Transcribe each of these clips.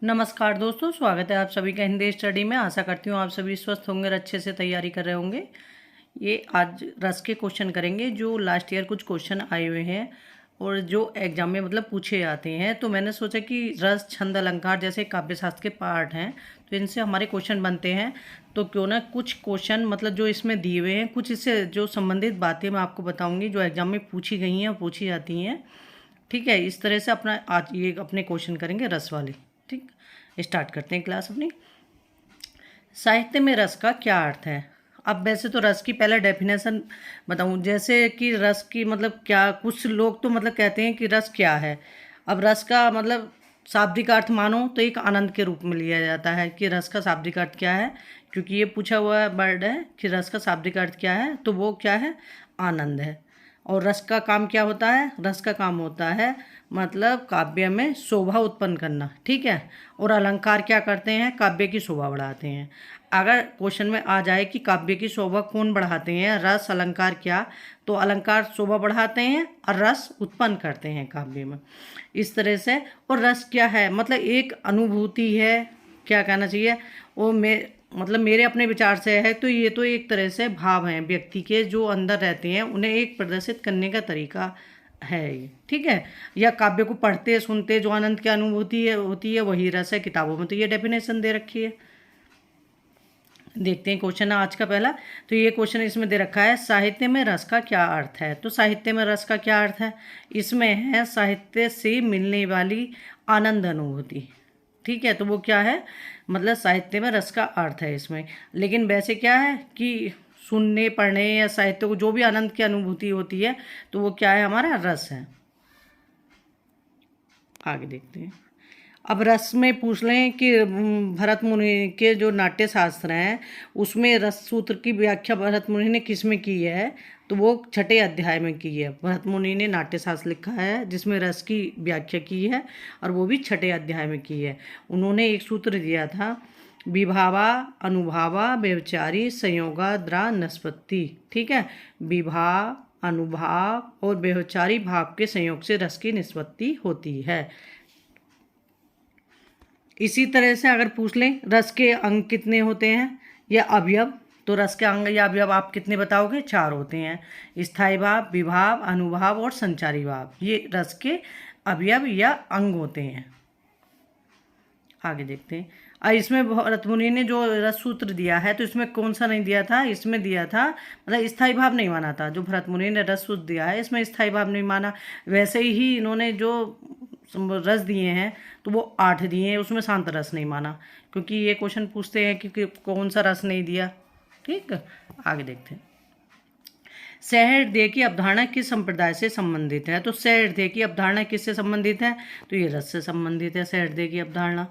नमस्कार दोस्तों, स्वागत है आप सभी का हिंदी स्टडी में। आशा करती हूँ आप सभी स्वस्थ होंगे और अच्छे से तैयारी कर रहे होंगे। ये आज रस के क्वेश्चन करेंगे जो लास्ट ईयर कुछ क्वेश्चन आए हुए हैं और जो एग्जाम में मतलब पूछे जाते हैं। तो मैंने सोचा कि रस, छंद, अलंकार जैसे काव्य शास्त्र के पार्ट हैं तो इनसे हमारे क्वेश्चन बनते हैं। तो क्यों ना कुछ क्वेश्चन मतलब जो इसमें दिए हुए हैं, कुछ इससे जो संबंधित बातें मैं आपको बताऊँगी जो एग्जाम में पूछी गई हैं और पूछी जाती हैं। ठीक है, इस तरह से अपना आज ये अपने क्वेश्चन करेंगे रस वाले। ठीक, स्टार्ट करते हैं क्लास अपनी। साहित्य में रस का क्या अर्थ है? अब वैसे तो रस की पहले डेफिनेशन बताऊं, जैसे कि रस की मतलब क्या, कुछ लोग तो मतलब कहते हैं कि रस क्या है। अब रस का मतलब शाब्दिक अर्थ मानो तो एक आनंद के रूप में लिया जाता है कि रस का शाब्दिक अर्थ क्या है, क्योंकि ये पूछा हुआ वर्ड है कि रस का शाब्दिक अर्थ क्या है, तो वो क्या है, आनंद है। और रस का काम क्या होता है? रस का काम होता है मतलब काव्य में शोभा उत्पन्न करना। ठीक है, और अलंकार क्या करते हैं? काव्य की शोभा बढ़ाते हैं। अगर क्वेश्चन में आ जाए कि काव्य की शोभा कौन बढ़ाते हैं, रस अलंकार क्या, तो अलंकार शोभा बढ़ाते हैं और रस उत्पन्न करते हैं काव्य में, इस तरह से। और रस क्या है? मतलब एक अनुभूति है, क्या कहना चाहिए वो मतलब मेरे अपने विचार से है तो ये तो एक तरह से भाव हैं व्यक्ति के जो अंदर रहते हैं, उन्हें एक प्रदर्शित करने का तरीका है ये। ठीक है, या काव्य को पढ़ते सुनते जो आनंद की अनुभूति है होती है वही रस है। किताबों में तो ये डेफिनेशन दे रखी है। देखते हैं क्वेश्चन आज का पहला। तो ये क्वेश्चन इसमें दे रखा है, साहित्य में रस का क्या अर्थ है? तो साहित्य में रस का क्या अर्थ है? इसमें है साहित्य से मिलने वाली आनंद अनुभूति। ठीक है, तो वो क्या है, मतलब साहित्य में रस का अर्थ है इसमें। लेकिन वैसे क्या है कि सुनने पढ़ने या साहित्य को जो भी आनंद की अनुभूति होती है तो वो क्या है, हमारा रस है। आगे देखते हैं। अब रस में पूछ लें कि भरत मुनि के जो नाट्य शास्त्र हैं उसमें रस सूत्र की व्याख्या भरत मुनि ने किस में की है? तो वो छठे अध्याय में की है। भरत मुनि ने नाट्य शास्त्र लिखा है जिसमें रस की व्याख्या की है और वो भी छठे अध्याय में की है। उन्होंने एक सूत्र दिया था, विभावा अनुभावा व्यभिचारी संयोगाद्रा नस्पति। ठीक है, विभाव, अनुभाव और व्यभिचारी भाव के संयोग से रस की निष्पत्ति होती है। इसी तरह से अगर पूछ लें रस के अंग कितने होते हैं या अवयव, तो रस के अंग या अवयव आप कितने बताओगे? 4 होते हैं, स्थायी भाव, विभाव, अनुभाव और संचारी भाव। ये रस के अवयव या अंग होते हैं। आगे देखते हैं। इसमें भरत मुनि ने जो रस सूत्र दिया है तो इसमें कौन सा नहीं दिया था? इसमें दिया था मतलब स्थायी भाव नहीं माना था। जो भरत मुनि ने रस सूत्र दिया है इसमें स्थायी भाव नहीं माना। वैसे ही इन्होंने जो रस दिए हैं तो वो 8 दिए हैं, उसमें शांत रस नहीं माना, क्योंकि ये क्वेश्चन पूछते हैं कि कौन सा रस नहीं दिया। ठीक, आगे देखते हैं। सहृदय की अवधारणा किस संप्रदाय से संबंधित है? तो सहृदय की अवधारणा किससे संबंधित है? तो ये रस से संबंधित है। सहृदय की अवधारणा,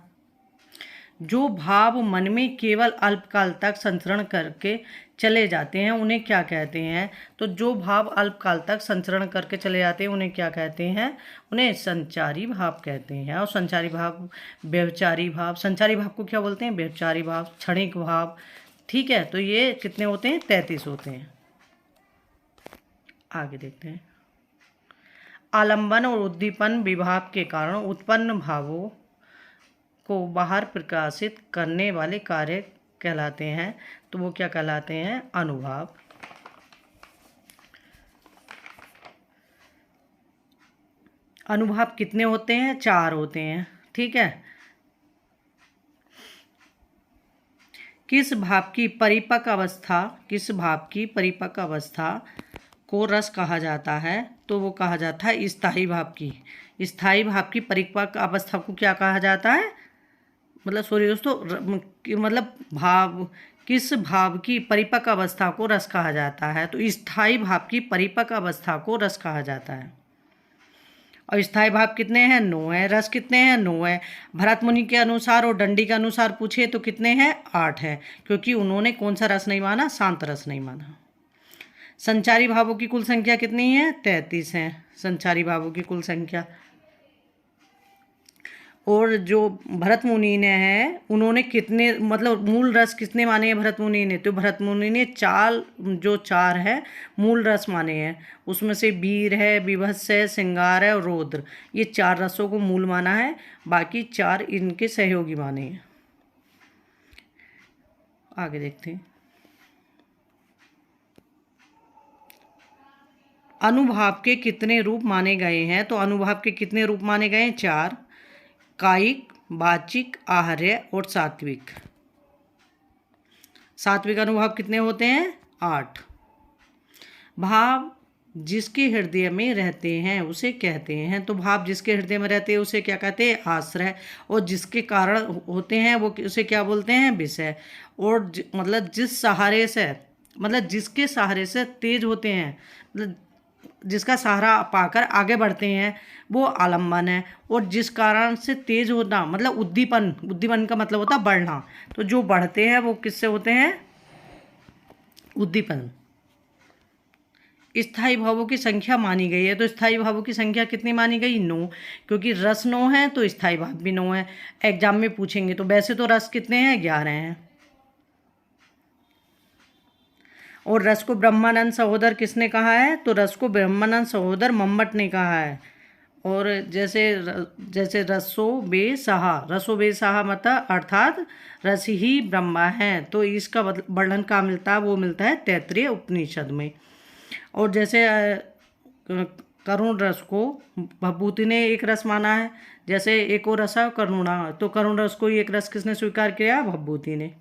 जो भाव मन में केवल अल्पकाल तक संचरण करके चले जाते हैं उन्हें क्या कहते हैं? तो जो भाव अल्पकाल तक संचरण करके चले जाते हैं उन्हें क्या कहते हैं? उन्हें संचारी भाव कहते हैं। और संचारी भाव, व्यभिचारी भाव, संचारी भाव को क्या बोलते हैं? व्यभिचारी भाव, क्षणिक भाव। ठीक है, तो ये कितने होते हैं? 33 होते हैं। आगे देखते हैं। आलंबन और उद्दीपन विभाव के कारण उत्पन्न भावों को बाहर प्रकाशित करने वाले कार्य कहलाते हैं। तो वो क्या कहलाते हैं? अनुभाव। अनुभाव कितने होते हैं? 4 होते हैं। ठीक है, किस भाव की परिपक्व अवस्था, किस भाव की परिपक्व अवस्था को रस कहा जाता है? तो वो कहा जाता है स्थायी भाव की। स्थायी भाव की परिपक्व अवस्था को क्या कहा जाता है? मतलब सॉरी दोस्तों, मतलब भाव, किस भाव की परिपक्व अवस्था को रस कहा जाता है? तो स्थायी भाव की परिपक्व अवस्था को रस कहा जाता है। और स्थायी भाव कितने हैं? 9 है। रस कितने हैं? 9 है। भरत मुनि के अनुसार और दंडी के अनुसार पूछे तो कितने हैं? 8 है, क्योंकि उन्होंने कौन सा रस नहीं माना? शांत रस नहीं माना। संचारी भावों की कुल संख्या कितनी है? 33 है संचारी भावों की कुल संख्या। और जो भरत मुनि ने है उन्होंने कितने मतलब मूल रस कितने माने हैं भरत मुनि ने, तो भरत मुनि ने चार है मूल रस माने हैं। उसमें से वीर है, विभत्स है, श्रृंगार है और रौद्र, ये 4 रसों को मूल माना है, बाकी 4 इनके सहयोगी माने हैं। आगे देखते हैं। अनुभाव के कितने रूप माने गए हैं, तो अनुभाव के कितने रूप माने गए हैं? 4, कायिक, वाचिक, आहार्य और सात्विक। सात्विक अनुभाव कितने होते हैं? 8। भाव जिसके हृदय में रहते हैं उसे कहते हैं, तो भाव जिसके हृदय में रहते हैं उसे क्या कहते हैं? आश्रय। और जिसके कारण होते हैं वो उसे क्या बोलते हैं? विषय। और मतलब जिस सहारे से, मतलब जिसके सहारे से तेज होते हैं, मतलब जिसका सहारा पाकर आगे बढ़ते हैं वो आलम्बन है। और जिस कारण से तेज होना मतलब उद्दीपन, उद्दीपन का मतलब होता है बढ़ना, तो जो बढ़ते हैं वो किससे होते हैं? उद्दीपन। स्थायी भावों की संख्या मानी गई है, तो स्थायी भावों की संख्या कितनी मानी गई? 9, क्योंकि रस 9 है तो स्थायी भाव भी 9 है। एग्जाम में पूछेंगे तो वैसे तो रस कितने हैं? 11 हैं। और रस को ब्रह्मानंद सहोदर किसने कहा है? तो रस को ब्रह्मानंद सहोदर मम्मट ने कहा है। और जैसे रसो बे सहा मतलब अर्थात रस ही ब्रह्मा है, तो इसका वर्णन कहाँ मिलता है? वो मिलता है तैत्तिरीय उपनिषद में। और जैसे करुण रस को भभूति ने एक रस माना है, जैसे एक और रस है करुणा, तो करुण रस को एक रस किसने स्वीकार किया? भभूति ने।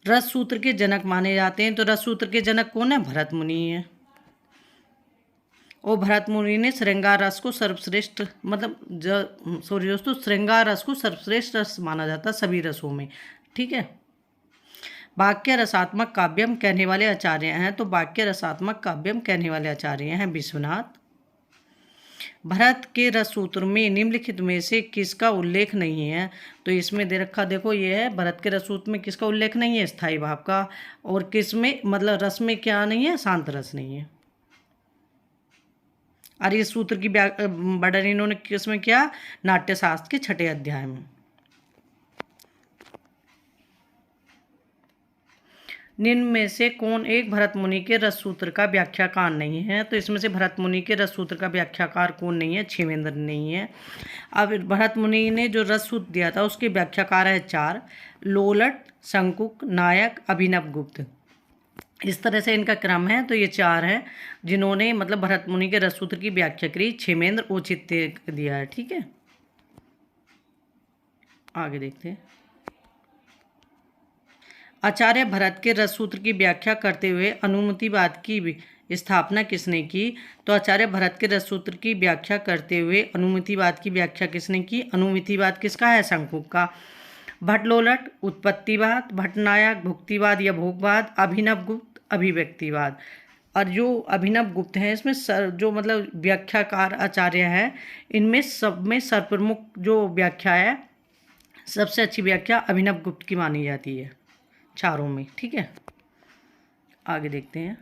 रस सूत्र के जनक माने जाते हैं, तो रस सूत्र के जनक कौन है? भरत मुनि है। और भरत मुनि ने श्रृंगार रस को सर्वश्रेष्ठ मतलब सॉरी दोस्तों, श्रृंगार रस को सर्वश्रेष्ठ रस माना जाता है सभी रसों में। ठीक है। वाक्य रसात्मक काव्यम कहने वाले आचार्य हैं, तो वाक्य रसात्मक काव्यम कहने वाले आचार्य हैं विश्वनाथ। भरत के रस सूत्र में निम्नलिखित में से किसका उल्लेख नहीं है, तो इसमें दे रखा देखो ये है, भरत के रस सूत्र में किसका उल्लेख नहीं है? स्थायी भाव का। और किस में मतलब रस में क्या नहीं है? शांत रस नहीं है। और इस सूत्र की वर्णन इन्होंने किस में किया? नाट्यशास्त्र के 6ठे अध्याय में। निम्न में से कौन एक भरत मुनि के रस सूत्र का व्याख्याकार नहीं है, तो इसमें से भरत मुनि के रस सूत्र का व्याख्याकार कौन नहीं है? क्षेमेंद्र नहीं है। अब भरत मुनि ने जो रस सूत्र दिया था उसके व्याख्याकार है 4, लोलट, शंकुक, नायक, अभिनव गुप्त। इस तरह से इनका क्रम है, तो ये 4 हैं जिन्होंने मतलब भरत मुनि के रस सूत्र की व्याख्या करी। क्षेमेंद्र औचित्य दिया है। ठीक है, आगे देखते हैं। आचार्य भरत के रस सूत्र की व्याख्या करते हुए अनुमितिवाद की स्थापना किसने की, तो आचार्य भरत के रस सूत्र की व्याख्या करते हुए अनुमितिवाद की व्याख्या किसने की? अनुमितिवाद किसका है? शंकुक का। भट्टलोलट उत्पत्तिवाद, भट्टनायक भुक्तिवाद या भोगवाद, अभिनव गुप्त अभिव्यक्तिवाद। और जो अभिनव गुप्त हैं इसमें जो मतलब व्याख्याकार आचार्य हैं, इनमें सब में सर्वप्रमुख जो व्याख्या है, सबसे अच्छी व्याख्या अभिनव गुप्त की मानी जाती है चारों में। ठीक है, आगे देखते हैं।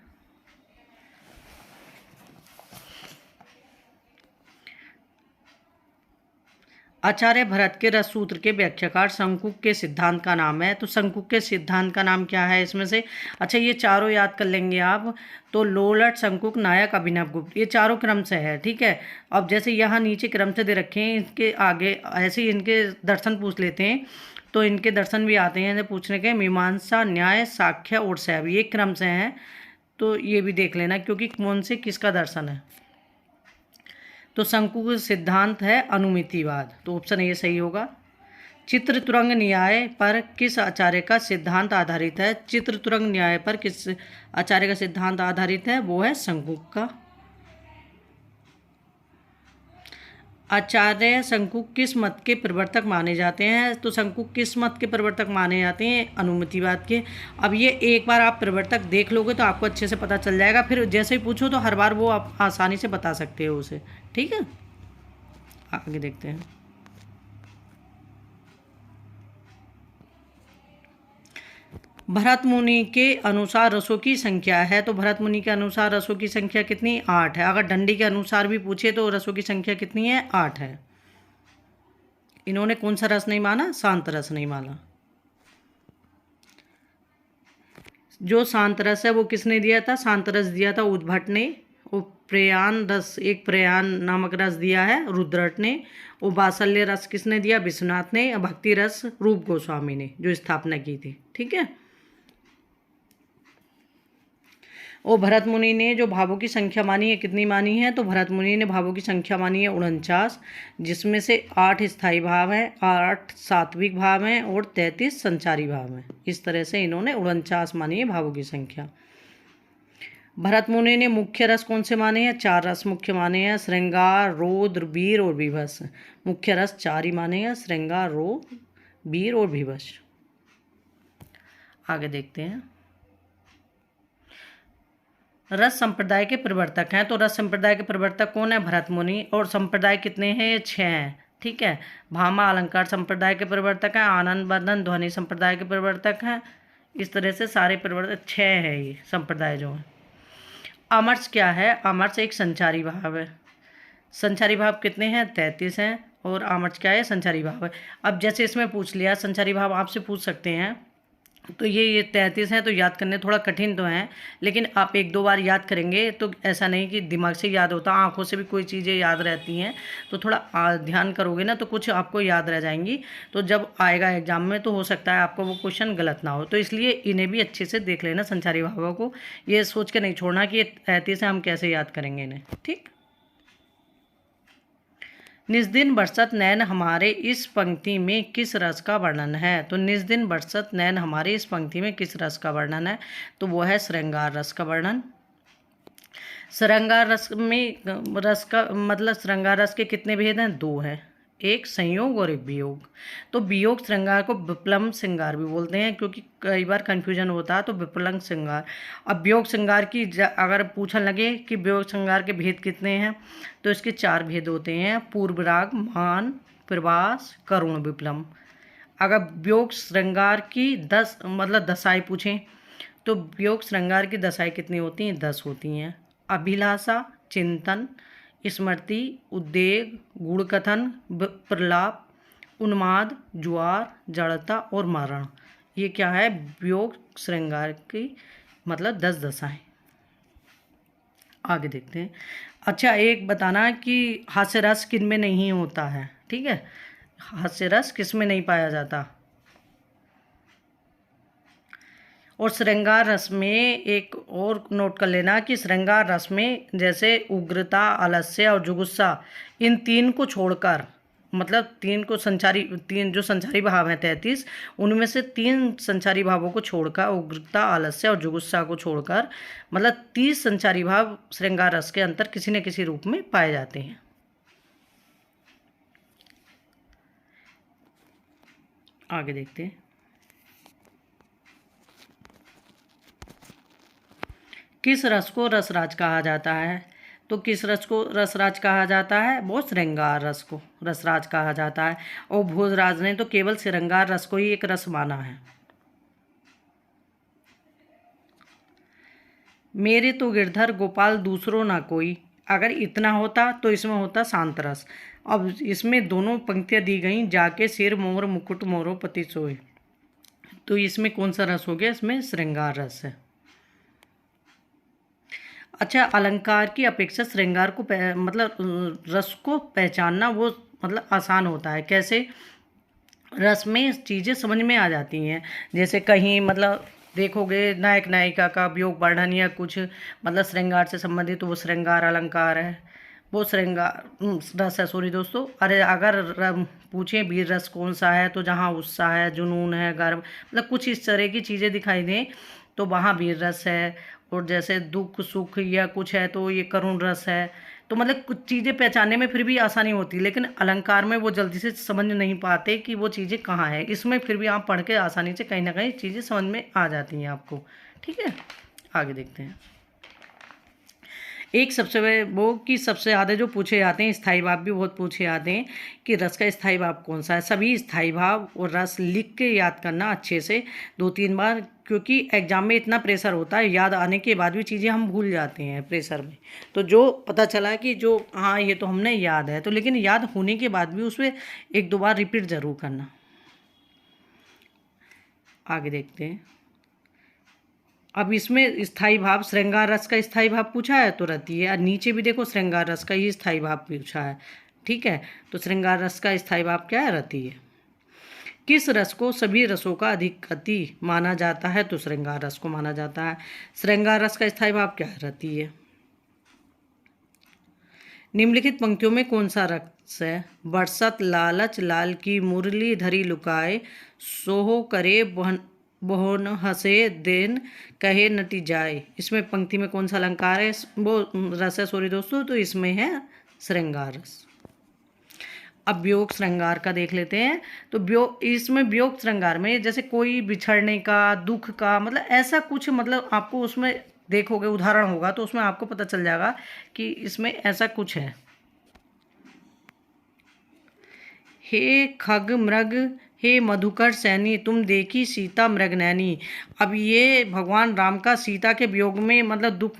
आचार्य भरत के रस सूत्र के व्याख्याकार शंकुक के सिद्धांत का नाम है, तो शंकुक के सिद्धांत का नाम क्या है इसमें से? अच्छा, ये चारों याद कर लेंगे आप, तो लोलट, शंकुक, नायक, अभिनव गुप्त, ये चारों क्रम से है। ठीक है, अब जैसे यहाँ नीचे क्रम से दे रखे हैं, इसके आगे ऐसे ही इनके दर्शन पूछ लेते हैं, तो इनके दर्शन भी आते हैं पूछने के। मीमांसा, न्याय, साख्य और शैव, ये क्रम से हैं, तो ये भी देख लेना क्योंकि कौन से किसका दर्शन है। तो शंकु का सिद्धांत है अनुमितिवाद, तो ऑप्शन ये सही होगा। चित्रतुरंग न्याय पर किस आचार्य का सिद्धांत आधारित है? चित्रतुरंग न्याय पर किस आचार्य का सिद्धांत आधारित है? वो है शंकुक का। आचार्य शंकुक किस मत के प्रवर्तक माने जाते हैं? तो शंकुक किस मत के प्रवर्तक माने जाते हैं? अनुमितिवाद के। अब ये एक बार आप प्रवर्तक देख लोगे तो आपको अच्छे से पता चल जाएगा, फिर जैसे ही पूछो तो हर बार वो आप आसानी से बता सकते हो उसे। ठीक है, आगे देखते हैं। भरत मुनि के अनुसार रसों की संख्या है, तो भरत मुनि के अनुसार रसों की संख्या कितनी? 8 है। अगर डंडी के अनुसार भी पूछे तो रसों की संख्या कितनी है? 8 है। इन्होंने कौन सा रस नहीं माना? शांत रस नहीं माना। जो शांत रस है वो किसने दिया था? शांत रस दिया था उद्भट ने। वो प्रयाण रस, एक प्रयाण नामक रस दिया है रुद्रट ने। वो वात्सल्य रस किसने दिया? विश्वनाथ ने। भक्ति रस रूप गोस्वामी ने जो स्थापना की थी। ठीक है। और भरत मुनि ने जो भावों की संख्या मानी है, कितनी मानी है? तो भरत मुनि ने भावों की संख्या मानी है 49, जिसमें से 8 स्थायी भाव हैं, 8 सात्विक भाव हैं और 33 संचारी भाव हैं। इस तरह से इन्होंने 49 मानी है भावों की संख्या। भरत मुनि ने मुख्य रस कौन से माने हैं? 4 रस मुख्य माने हैं, श्रृंगार, रौद्र, वीर और विभस। मुख्य रस 4 ही माने हैं, श्रृंगार, रौद्र, वीर और विभस। आगे देखते हैं। रस संप्रदाय के प्रवर्तक हैं, तो रस संप्रदाय के प्रवर्तक कौन है? भरत मुनि। और संप्रदाय कितने हैं? ये 6 हैं। ठीक है। भामा अलंकार संप्रदाय के प्रवर्तक हैं, आनंद वर्धन ध्वनि संप्रदाय के प्रवर्तक हैं। इस तरह से सारे प्रवर्तक 6 है ये संप्रदाय जो है। अमर्ष क्या है? अमर्ष एक संचारी भाव है। संचारी भाव कितने हैं? 33 हैं। और अमर्ष क्या है? संचारी भाव है। अब जैसे इसमें पूछ लिया संचारी भाव आपसे पूछ सकते हैं, तो ये 33 हैं, तो याद करने थोड़ा कठिन तो हैं, लेकिन आप 1-2 बार याद करेंगे तो ऐसा नहीं कि दिमाग से याद होता, आंखों से भी कोई चीज़ें याद रहती हैं, तो थोड़ा ध्यान करोगे ना तो कुछ आपको याद रह जाएंगी। तो जब आएगा एग्जाम में तो हो सकता है आपको वो क्वेश्चन गलत ना हो, तो इसलिए इन्हें भी अच्छे से देख लेना संचारी भावों को। ये सोच के नहीं छोड़ना कि ये 33 है, हम कैसे याद करेंगे इन्हें। ठीक। निज दिन बरसत नैन हमारे इस पंक्ति में किस रस का वर्णन है? तो निज दिन बरसत नैन हमारे इस पंक्ति में किस रस का वर्णन है? तो वो है श्रृंगार रस का वर्णन। श्रृंगार रस में रस का मतलब श्रृंगार रस के कितने भेद हैं? 2 हैं, एक संयोग और एक वियोग। तो वियोग श्रृंगार को विप्लव श्रृंगार भी बोलते हैं, क्योंकि कई बार कन्फ्यूजन होता है, तो विप्लव श्रृंगार। अब वियोग श्रृंगार की अगर पूछने लगे कि वियोग श्रृंगार के भेद कितने हैं, तो इसके 4 भेद होते हैं, पूर्व राग, मान, प्रवास, करुण, विप्लव। अगर वियोग श्रृंगार की 10 मतलब दशाएँ पूछें, तो वियोग श्रृंगार की दशाएँ कितनी होती हैं? 10 होती हैं। अभिलाषा, चिंतन, स्मृति, उद्वेग, गुणकथन, प्रलाप, उन्माद, ज्वार, जड़ता और मरण। ये क्या है? वियोग श्रृंगार की मतलब 10 दशाएं। आगे देखते हैं। अच्छा, एक बताना कि हास्य रस किन में नहीं होता है? ठीक है, हास्य रस किस में नहीं पाया जाता? और श्रृंगार रस में एक और नोट कर लेना कि श्रृंगार रस में जैसे उग्रता, आलस्य और जुगुस्सा, इन 3 को छोड़कर, मतलब 3 को संचारी, 3 जो संचारी भाव हैं 33, उनमें से 3 संचारी भावों को छोड़कर, उग्रता, आलस्य और जुगुस्सा को छोड़कर, मतलब 30 संचारी भाव श्रृंगार रस के अंतर किसी न किसी रूप में पाए जाते हैं। आगे देखते हैं। किस रस को रसराज कहा जाता है? तो किस रस को रसराज कहा जाता है? वो श्रृंगार रस को रसराज कहा जाता है। और भोजराज ने तो केवल श्रृंगार रस को ही एक रस माना है। मेरे तो गिरधर गोपाल दूसरो ना कोई, अगर इतना होता तो इसमें होता शांत रस। अब इसमें दोनों पंक्तियाँ दी गई, जाके सिर मोर मुकुट मोरो पति सोए, तो इसमें कौन सा रस हो गया? इसमें श्रृंगार रस है। अच्छा, अलंकार की अपेक्षा श्रृंगार को मतलब रस को पहचानना वो मतलब आसान होता है। कैसे? रस में चीज़ें समझ में आ जाती हैं। जैसे कहीं मतलब देखोगे नायक नायिका का वियोग वर्णन या कुछ मतलब श्रृंगार से संबंधित, तो वो श्रृंगार अलंकार है, वो श्रृंगार रस है। सॉरी दोस्तों, अरे अगर पूछें वीर रस कौन सा है, तो जहाँ उत्साह है, जुनून है, गर्व, मतलब कुछ इस तरह की चीज़ें दिखाई दें तो वहाँ वीर रस है। और जैसे दुख सुख या कुछ है तो ये करुण रस है। तो मतलब कुछ चीज़ें पहचानने में फिर भी आसानी होती है, लेकिन अलंकार में वो जल्दी से समझ नहीं पाते कि वो चीज़ें कहाँ है। इसमें फिर भी आप पढ़ के आसानी से कहीं ना कहीं चीज़ें समझ में आ जाती हैं आपको। ठीक है, आगे देखते हैं। एक सबसे वो कि सबसे ज़्यादा जो पूछे जाते हैं, स्थायी भाव भी बहुत पूछे जाते हैं कि रस का स्थायी भाव कौन सा है। सभी स्थायी भाव और रस लिख के याद करना अच्छे से 2-3 बार, क्योंकि एग्ज़ाम में इतना प्रेशर होता है, याद आने के बाद भी चीज़ें हम भूल जाते हैं प्रेशर में। तो जो पता चला कि जो हाँ ये तो हमने याद है, तो लेकिन याद होने के बाद भी उसमें एक दो बार रिपीट ज़रूर करना। आगे देखते हैं। अब इसमें स्थाई भाव, श्रृंगार रस का स्थाई भाव पूछा है तो रति है, और नीचे भी देखो श्रृंगार रस का ही स्थाई भाव पूछा है। ठीक है, तो श्रृंगार रस का स्थाई भाव क्या है? रति है। किस रस को सभी रसों का अधिपति माना जाता है? तो श्रृंगार रस को माना जाता है। श्रृंगार रस का स्थाई भाव क्या है? रति है। निम्नलिखित पंक्तियों में कौन सा रस है? बरसत लालच लाल की मुरली धरी लुकाए, सोहो करे बोहन हंसे दिन कहे नटी जाए। इसमें पंक्ति में कौन सा अलंकार है? वो रस है, सॉरी दोस्तों, तो इसमें है श्रृंगार रस। अब वियोग श्रृंगार का देख लेते हैं। तो इसमें वियोग श्रृंगार में जैसे कोई बिछड़ने का, दुख का, मतलब ऐसा कुछ, मतलब आपको उसमें देखोगे उदाहरण होगा तो उसमें आपको पता चल जाएगा कि इसमें ऐसा कुछ है। हे खग मृग हे मधुकर सैनी, तुम देखी सीता मृगनैनी। अब ये भगवान राम का सीता के वियोग में मतलब दुख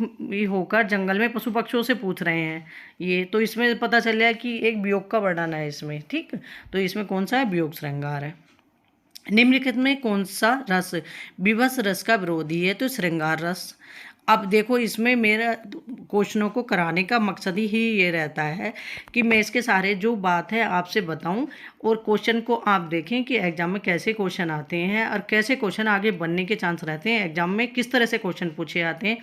होकर जंगल में पशु पक्षियों से पूछ रहे हैं। ये तो इसमें पता चल रहा है कि एक वियोग का वर्णन है इसमें। ठीक, तो इसमें कौन सा है? वियोग श्रृंगार है। निम्नलिखित में कौन सा रस विभत्स रस का विरोधी है? तो श्रृंगार रस। अब देखो इसमें मेरा क्वेश्चनों को कराने का मकसद ही ये रहता है कि मैं इसके सारे जो बात है आपसे बताऊं, और क्वेश्चन को आप देखें कि एग्जाम में कैसे क्वेश्चन आते हैं और कैसे क्वेश्चन आगे बनने के चांस रहते हैं। एग्जाम में किस तरह से क्वेश्चन पूछे जाते हैं,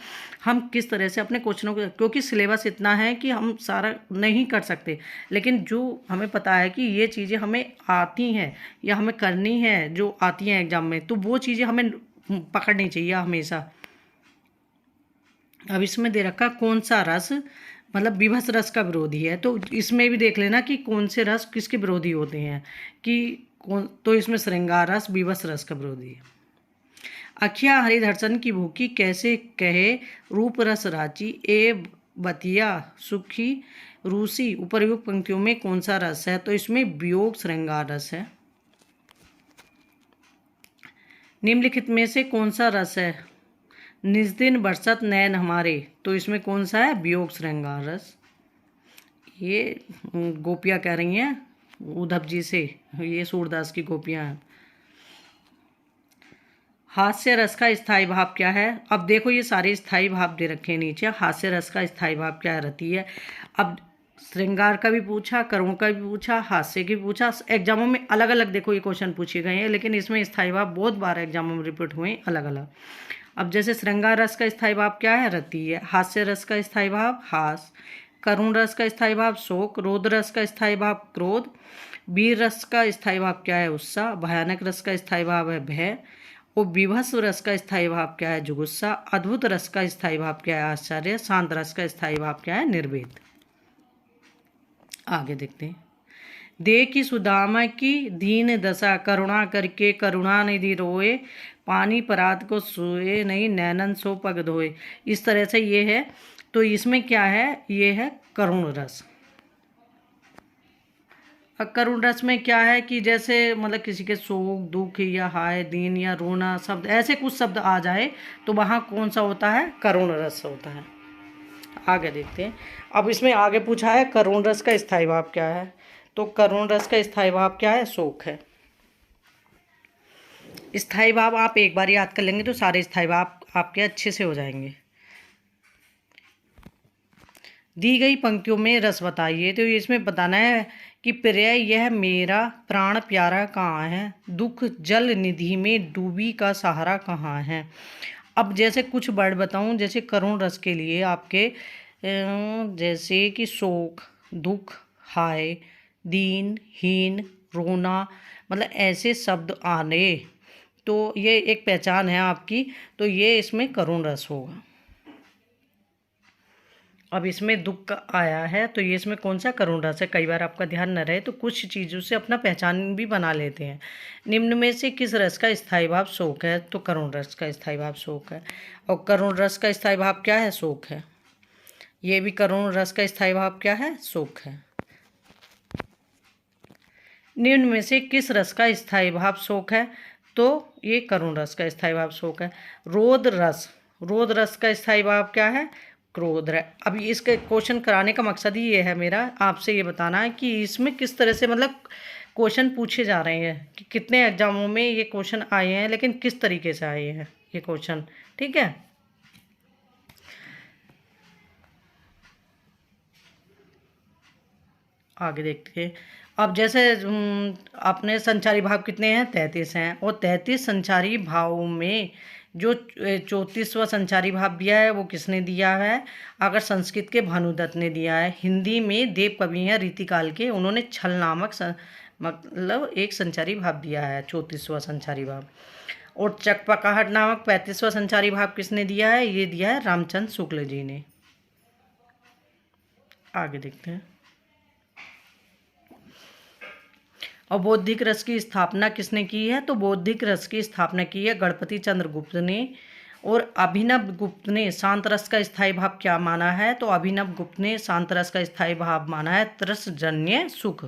हम किस तरह से अपने क्वेश्चनों को, क्योंकि सिलेबस इतना है कि हम सारा नहीं कर सकते, लेकिन जो हमें पता है कि ये चीज़ें हमें आती हैं या हमें करनी है, जो आती हैं एग्जाम में, तो वो चीज़ें हमें पकड़नी चाहिए हमेशा। अब इसमें दे रखा कौन सा रस मतलब विभत्स रस का विरोधी है, तो इसमें भी देख लेना कि कौन से रस किसके विरोधी होते हैं कि कौन। तो इसमें श्रृंगार रस विभत्स रस का विरोधी है। अखिया हरिदर्शन की भूखी कैसे कहे रूप रस राची, ए बतिया सुखी रूसी। उपरयुक्त पंक्तियों में कौन सा रस है? तो इसमें वियोग श्रृंगार रस है। निम्नलिखित में से कौन सा रस है? निज दिन बरसत नैन हमारे, तो इसमें कौन सा है? वियोग श्रृंगार रस। ये गोपियाँ कह रही हैं उद्धव जी से, ये सूरदास की गोपियाँ हैं। हास्य रस का स्थायी भाव क्या है? अब देखो ये सारे स्थायी भाव दे रखे हैं नीचे। हास्य रस का स्थायी भाव क्या रहती है? अब श्रृंगार का भी पूछा, करुण का भी पूछा, हास्य की भी पूछा। एग्जामों में अलग अलग देखो ये क्वेश्चन पूछे गए हैं, लेकिन इसमें स्थायी भाव बहुत बार एग्जामों में रिपीट हुए अलग अलग। अब जैसे श्रृंगार रस का स्थायी भाव क्या है? रति है। हास्य रस का स्थायी भाव हास। करुण रस का स्थायी भाव शोक। रौद्र रस का स्थायी भाव क्रोध। वीर रस का स्थायी भाव क्या है? उत्साह। भयानक रस का स्थायी भाव है भय। और विभत्स रस का स्थायी भाव क्या है? जुगुस्सा। अद्भुत रस का स्थायी भाव क्या है? आश्चर्य। शांत रस का स्थायी भाव क्या है? निर्वेद। आगे देखते हैं। देखी सुदामा की दीन दशा, करुणा करके करुणा निधि रोए, पानी परात को सोए नहीं, नैनन सो पग धोए। इस तरह से ये है। तो इसमें क्या है? ये है करुण रस। करुण रस में क्या है कि जैसे मतलब किसी के शोक दुख या हाय दीन या रोना शब्द, ऐसे कुछ शब्द आ जाए तो वहाँ कौन सा होता है? करुण रस होता है। आगे देखते हैं। अब इसमें आगे पूछा है करुण रस का स्थायी भाव क्या है? तो करुण रस का स्थायी भाव क्या है? शोक है। स्थायी भाव आप एक बार याद कर लेंगे तो सारे स्थायी भाव आपके अच्छे से हो जाएंगे। दी गई पंक्तियों में रस बताइए, तो इसमें बताना है कि प्रिय यह मेरा प्राण प्यारा कहाँ है, दुख जल निधि में डूबी का सहारा कहाँ है। अब जैसे कुछ वर्ड बताऊं, जैसे करुण रस के लिए आपके जैसे कि शोक, दुख, हाय, दीन, हीन, रोना, मतलब ऐसे शब्द आने, तो ये एक पहचान है आपकी, तो ये इसमें करुण रस होगा। अब इसमें दुख का आया है तो ये इसमें कौन सा? करुण रस है। कई बार आपका ध्यान न रहे तो कुछ चीज़ों से अपना पहचान भी बना लेते हैं। निम्न में से किस रस का स्थायी भाव शोक है? तो करुण रस का स्थायी भाव शोक है। और करुण रस का स्थायी भाव क्या है? शोक है। ये भी करुण रस का स्थायी भाव क्या है? शोक है। निम्न में से किस रस का स्थायी भाव शोक है? तो ये करुण रस का स्थायी भाव शोक है। रोद रस, रोद रस का स्थायी भाव क्या है? क्रोध है। अब इसके क्वेश्चन कराने का मकसद ही ये है मेरा, आपसे ये बताना है कि इसमें किस तरह से मतलब क्वेश्चन पूछे जा रहे हैं, कि कितने एग्जामों में ये क्वेश्चन आए हैं, लेकिन किस तरीके से आए हैं ये क्वेश्चन। ठीक है, आगे देखते हैं। अब जैसे अपने संचारी भाव कितने हैं? 33 हैं। और 33 संचारी भावों में जो 34वां संचारी भाव दिया है वो किसने दिया है? अगर संस्कृत के भानुदत्त ने दिया है। हिंदी में देव कवि हैं रीतिकाल के, उन्होंने छल नामक मतलब एक संचारी भाव दिया है, 34वां संचारी भाव। और चकपकाहट नामक 35वां संचारी भाव किसने दिया है? ये दिया है रामचंद्र शुक्ल जी ने। आगे देखते हैं। और बौद्धिक रस की स्थापना किसने की है? तो बौद्धिक रस की स्थापना की है गणपति चंद्रगुप्त ने। और अभिनव गुप्त ने शांत रस का स्थायी भाव क्या माना है? तो अभिनव गुप्त ने शांत रस का स्थायी भाव माना है त्रसजन्य सुख।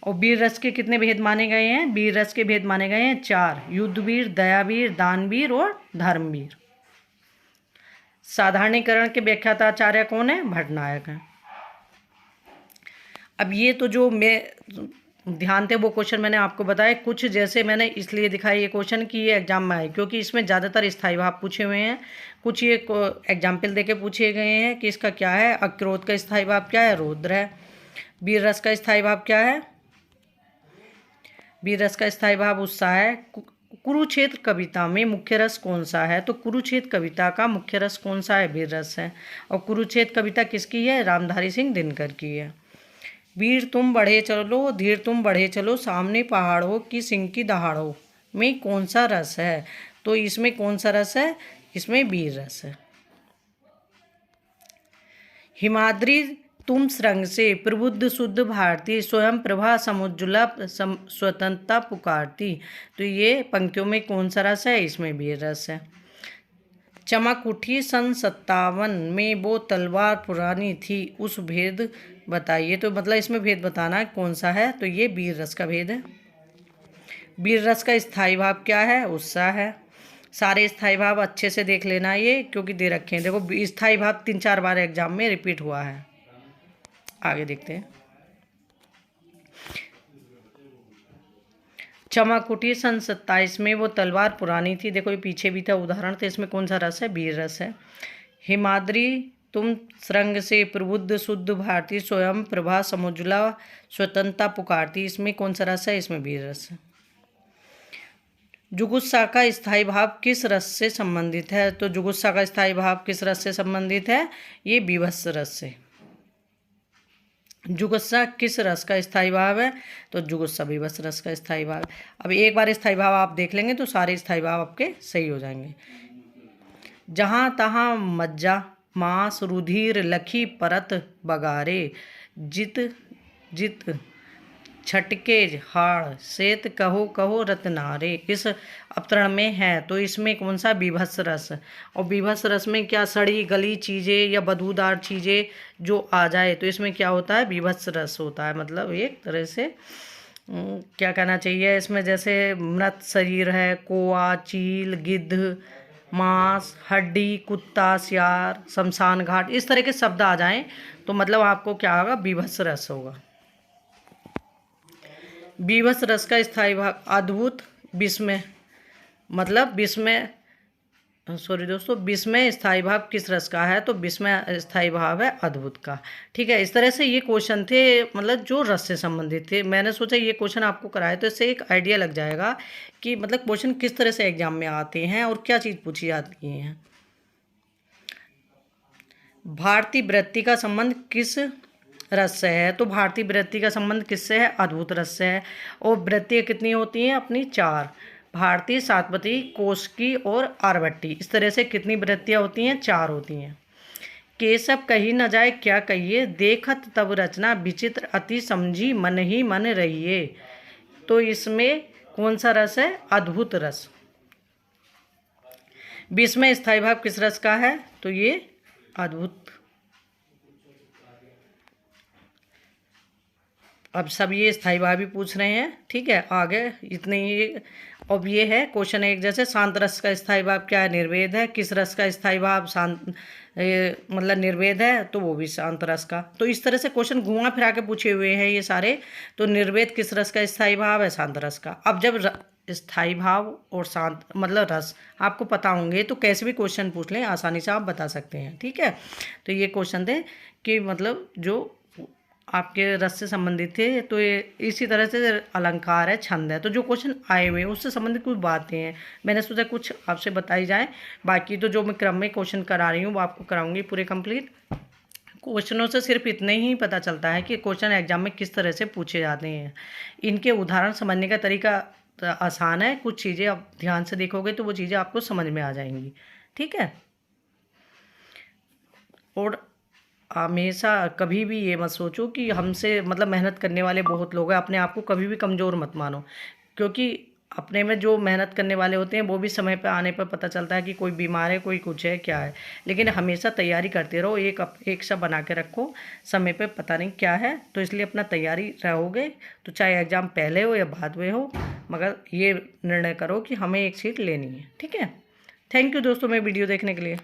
और वीर रस के कितने भेद माने गए हैं? वीर रस के भेद माने गए हैं 4, युद्धवीर, दयावीर, दानवीर और धर्मवीर। साधारणीकरण के व्याख्याता आचार्य कौन है? भट्टनायक हैं। अब ये तो जो मैं ध्यान थे वो क्वेश्चन मैंने आपको बताया, कुछ जैसे मैंने इसलिए दिखाई ये क्वेश्चन कि ये एग्जाम में आए, क्योंकि इसमें ज़्यादातर स्थायी भाव पूछे हुए हैं। कुछ ये एग्जाम्पल देके पूछे गए हैं कि इसका क्या है। अक्रोध का स्थायी भाव क्या है? रौद्र है। वीर रस का स्थायी भाव क्या है? वीर रस का स्थायी भाव उत्साह है। कुरुक्षेत्र कविता में मुख्य रस कौन सा है? तो कुरुक्षेत्र कविता का मुख्य रस कौन सा है? वीर रस है। और कुरुक्षेत्र कविता किसकी है? रामधारी सिंह दिनकर की है। वीर तुम बढ़े चलो, धीर तुम बढ़े चलो, सामने पहाड़ों की सिंह की दहाड़ों में कौन सा रस है? तो इसमें कौन सा रस है? इसमें वीर रस है। हिमाद्री तुम श्रृंग से प्रबुद्ध शुद्ध भारती, स्वयं प्रभा समुज्ज्वला स्वतंत्रता पुकारती। तो ये पंक्तियों में कौन सा रस है? इसमें वीर रस है। चमक उठी सन 57 में वो तलवार पुरानी थी, उस भेद बताइए। तो मतलब इसमें भेद बताना कौन सा है? तो ये वीर रस का भेद है। वीर रस का स्थायी भाव क्या है? उत्साह है। सारे स्थायी भाव अच्छे से देख लेना ये, क्योंकि दे रखे हैं। देखो स्थायी भाव 3-4 बार एग्जाम में रिपीट हुआ है। आगे देखते हैं। चमक उठी सन 27 में वो तलवार पुरानी थी। देखो ये पीछे भी था उदाहरण, तो इसमें कौन सा रस है? वीर रस है। हिमाद्री तुम श्रृंग से प्रबुद्ध शुद्ध भारती, स्वयं प्रभा समुज्ज्वला स्वतंत्रता पुकारती। इसमें कौन सा रस है? इसमें वीर रस है। जुगुस्सा का स्थायी भाव किस रस से संबंधित है? तो जुगुस्सा का स्थायी भाव किस रस से संबंधित है? ये बीभत्स रस से। जुगुस्सा किस रस का स्थायी भाव है? तो जुगुस्सा बीभत्स रस का स्थायी भाव। अब एक बार स्थायी भाव आप देख लेंगे तो सारे स्थायी भाव आपके सही हो जाएंगे। जहाँ तहाँ मज्जा मांस रुधिर लखी परत बगारे, जित जित छटके हाड़ सेत कहो कहो रत्नारे। इस अवतरण में है, तो इसमें कौन सा? बीभत्स रस। और बीभत्स रस में क्या? सड़ी गली चीज़ें या बदबूदार चीज़ें जो आ जाए, तो इसमें क्या होता है? बीभत्स रस होता है। मतलब एक तरह से क्या कहना चाहिए इसमें, जैसे मृत शरीर है, कोआ, चील, गिद्ध, मांस, हड्डी, कुत्ता, सियार, शमशान घाट, इस तरह के शब्द आ जाएं तो मतलब आपको क्या होगा? बीभत्स रस होगा। बीभत्स रस का स्थायी भाव अद्भुत, विस्मय। मतलब विस्मय, सॉरी दोस्तों, विस्मय स्थायी भाव किस रस का है? तो विस्मय स्थायी भाव है अद्भुत का। ठीक है, इस तरह से ये क्वेश्चन थे, मतलब जो रस से संबंधित थे। मैंने सोचा ये क्वेश्चन आपको कराए तो इससे एक आइडिया लग जाएगा कि मतलब क्वेश्चन किस तरह से एग्जाम में आते हैं और क्या चीज़ पूछी जाती है। भारतीय वृत्ति का संबंध किस रस से है? तो भारतीय वृत्ति का संबंध किससे है? अद्भुत रस से है। और वृत्तियाँ कितनी होती हैं अपनी? 4, भारतीय, सातवती, कोष्की और आर्यभट्टी। इस तरह से कितनी वृत्तियाँ होती हैं? 4 होती हैं। केशव कही न जाए क्या कहिए, देखत तब रचना विचित्र अति समझी मन ही मन रहिए। तो इसमें कौन सा रस है? अद्भुत रस। विस्मय स्थायी भाव किस रस का है? तो ये अद्भुत। अब सब ये स्थायी भाव भी पूछ रहे हैं, ठीक है। आगे इतने ही। अब ये है क्वेश्चन एक जैसे, शांत रस का स्थायी भाव क्या है? निर्वेद है। किस रस का स्थायी भाव शांत मतलब निर्वेद है? तो वो भी शांत रस का। तो इस तरह से क्वेश्चन घुमा फिरा के पूछे हुए हैं ये सारे। तो निर्वेद किस रस का स्थायी भाव है? शांत रस का। अब जब स्थायी भाव और शांत मतलब रस आपको पता होंगे तो कैसे भी क्वेश्चन पूछ लें आसानी से आप बता सकते हैं, ठीक है। तो ये क्वेश्चन थे कि मतलब जो आपके रस से संबंधित थे। तो ये इसी तरह से अलंकार है, छंद है। तो जो क्वेश्चन आए हुए हैं उससे संबंधित कुछ बातें हैं, मैंने सोचा कुछ आपसे बताई जाए। बाकी तो जो मैं क्रम में क्वेश्चन करा रही हूँ वो आपको कराऊंगी पूरे कंप्लीट। क्वेश्चनों से सिर्फ इतना ही पता चलता है कि क्वेश्चन एग्जाम में किस तरह से पूछे जाते हैं। इनके उदाहरण समझने का तरीका आसान है। कुछ चीज़ें आप ध्यान से देखोगे तो वो चीज़ें आपको समझ में आ जाएंगी, ठीक है। और हमेशा कभी भी ये मत सोचो कि हमसे मतलब मेहनत करने वाले बहुत लोग हैं। अपने आप को कभी भी कमज़ोर मत मानो, क्योंकि अपने में जो मेहनत करने वाले होते हैं वो भी समय पे आने पर पता चलता है कि कोई बीमार है, कोई कुछ है, क्या है। लेकिन हमेशा तैयारी करते रहो, एक सा बना के रखो। समय पे पता नहीं क्या है, तो इसलिए अपना तैयारी रहोगे तो चाहे एग्ज़ाम पहले हो या बाद में हो, मगर ये निर्णय करो कि हमें एक सीट लेनी है, ठीक है। थैंक यू दोस्तों मेरी वीडियो देखने के लिए।